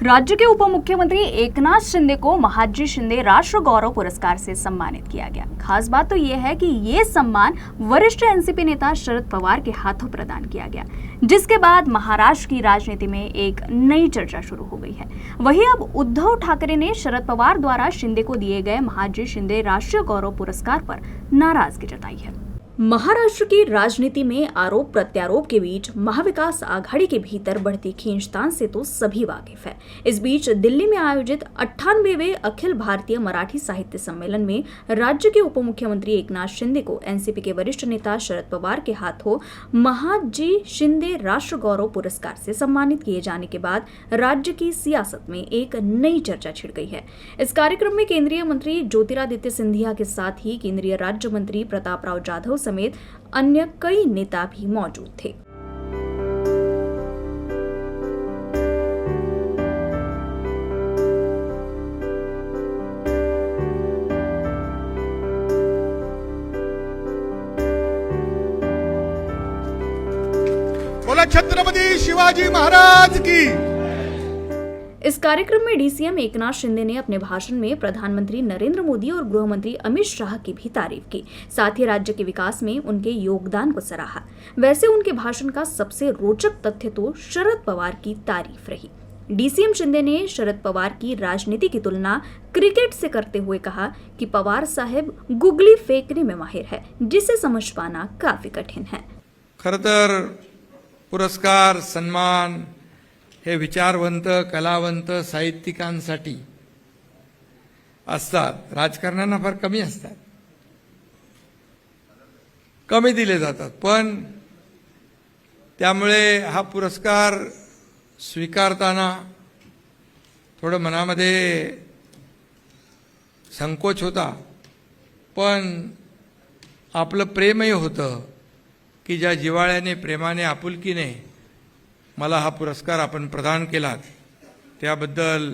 राज्य के उप मुख्यमंत्री एकनाथ शिंदे को महाजी शिंदे राष्ट्र गौरव पुरस्कार से सम्मानित किया गया। खास बात तो यह है कि ये सम्मान वरिष्ठ एनसीपी नेता शरद पवार के हाथों प्रदान किया गया, जिसके बाद महाराष्ट्र की राजनीति में एक नई चर्चा शुरू हो गई है। वहीं अब उद्धव ठाकरे ने शरद पवार द्वारा शिंदे को दिए गए महाजी शिंदे राष्ट्रीय गौरव पुरस्कार पर नाराजगी जताई है। महाराष्ट्र की राजनीति में आरोप प्रत्यारोप के बीच महाविकास आघाड़ी के भीतर बढ़ती खींचतान से तो सभी वाकिफ है। इस बीच दिल्ली में आयोजित 98वें अखिल भारतीय मराठी साहित्य सम्मेलन में राज्य के उप मुख्यमंत्री एकनाथ शिंदे को एनसीपी के वरिष्ठ नेता शरद पवार के हाथों महाजी शिंदे राष्ट्र गौरव पुरस्कार से सम्मानित किए जाने के बाद राज्य की सियासत में एक नई चर्चा छिड़ गई है। इस कार्यक्रम में केंद्रीय मंत्री ज्योतिरादित्य सिंधिया के साथ ही केंद्रीय राज्य मंत्री प्रतापराव जाधव समेत अन्य कई नेता भी मौजूद थे। बोला छत्रपति शिवाजी महाराज की। इस कार्यक्रम में डीसीएम एकनाथ शिंदे ने अपने भाषण में प्रधानमंत्री नरेंद्र मोदी और गृह मंत्री अमित शाह की भी तारीफ की, साथ ही राज्य के विकास में उनके योगदान को सराहा। वैसे उनके भाषण का सबसे रोचक तथ्य तो शरद पवार की तारीफ रही। डीसीएम शिंदे ने शरद पवार की राजनीति की तुलना क्रिकेट से करते हुए कहा कि पवार साहब गुगली फेंकने में माहिर है, जिसे समझ पाना काफी कठिन है। खरं तर पुरस्कार सन्मान हे विचारवंत, कलावंत, साहित्यिकांसाठी असतात, राजकारण्यांना फार कमी असतात, कमी दिले जातात। पण त्यामुळे हा पुरस्कार स्वीकारताना थोडं मनामध्ये संकोच होता, पण आपलं प्रेमही होतं की ज्या जिव्हाळ्याने, प्रेमाने, आपुलकीने मला हा पुरस्कार आपण प्रदान केलात त्याबद्दल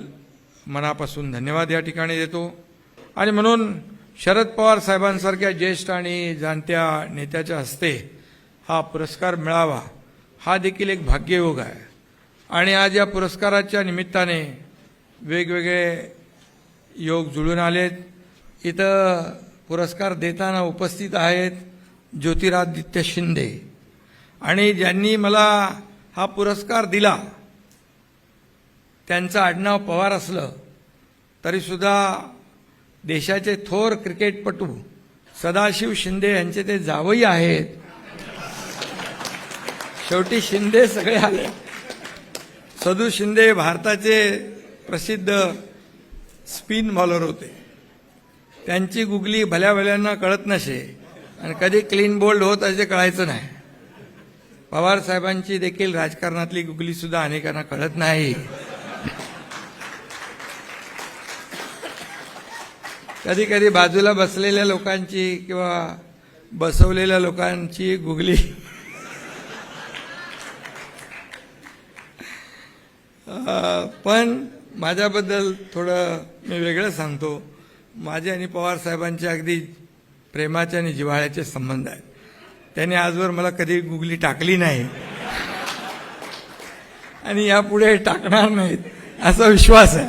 मनापासून धन्यवाद या ठिकाणी देतो। आणि म्हणून शरद पवार साहेबांसारख्या ज्येष्ठ आणि जाणत्या नेत्याच्या हस्ते हा पुरस्कार मिळावा हा देखील एक भाग्ययोग आहे। आणि आज या पुरस्काराच्या निमित्ताने वेगवेगळे योग जुळून आलेत। इथं पुरस्कार देताना उपस्थित आहेत ज्योतिरादित्य शिंदे, आणि ज्यांनी मला हा पुरस्कार दिला त्यांचं आडनाव पवार असलं तरी सुद्धा देशाचे थोर क्रिकेटपटू सदाशिव शिंदे यांचे ते जावई आहेत। शेवटी शिंदे सगळे आले। सदू शिंदे भारताचे प्रसिद्ध स्पिन बॉलर होते, त्यांची गुगली भल्या भल्यांना कळत नसे आणि कधी क्लीन बोल्ड होत असे कळायचं नाही। पवार साहेबांची देखील राजकारणातली गुगली सुद्धा अनेकांना कळत नाही। कधी कधी बाजूला बसलेल्या लोकांची किंवा बसवलेल्या लोकांची गुगली पण माझ्याबद्दल थोडं मी वेगळं सांगतो। माझे आणि पवार साहेबांचे अगदी प्रेमाचे आणि जिव्हाळ्याचे संबंध आहेत। त्यांनी आजवर मला कधी गुगली टाकली नाही आणि यापुढे टाकणार नाहीत असा विश्वास है।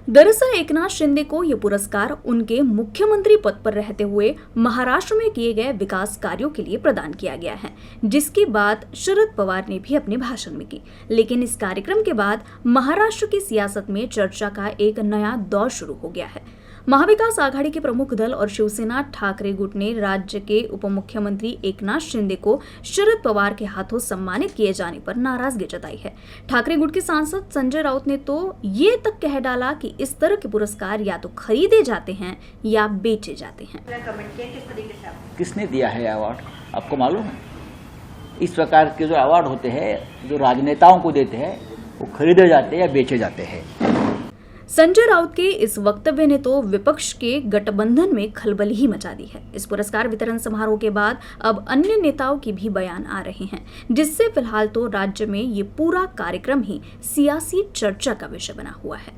दरअसल एकनाथ शिंदे को ये पुरस्कार उनके मुख्यमंत्री पद पर रहते हुए महाराष्ट्र में किए गए विकास कार्यों के लिए प्रदान किया गया है, जिसकी बात शरद पवार ने भी अपने भाषण में की। लेकिन इस कार्यक्रम के बाद महाराष्ट्र की सियासत में चर्चा का एक नया दौर शुरू हो गया है। महाविकास आघाड़ी के प्रमुख दल और शिवसेना ठाकरे गुट ने राज्य के उप मुख्यमंत्री एकनाथ शिंदे को शरद पवार के हाथों सम्मानित किए जाने पर नाराजगी जताई है। ठाकरे गुट के सांसद संजय राउत ने तो ये तक कह डाला कि इस तरह के पुरस्कार या तो खरीदे जाते हैं या बेचे जाते हैं। किसने दिया है अवार्ड आपको मालूम है? इस प्रकार के जो अवार्ड होते हैं जो राजनेताओं को देते हैं वो खरीदे जाते हैं या बेचे जाते हैं। संजय राउत के इस वक्तव्य ने तो विपक्ष के गठबंधन में खलबली ही मचा दी है। इस पुरस्कार वितरण समारोह के बाद अब अन्य नेताओं की भी बयान आ रहे हैं, जिससे फिलहाल तो राज्य में ये पूरा कार्यक्रम ही सियासी चर्चा का विषय बना हुआ है।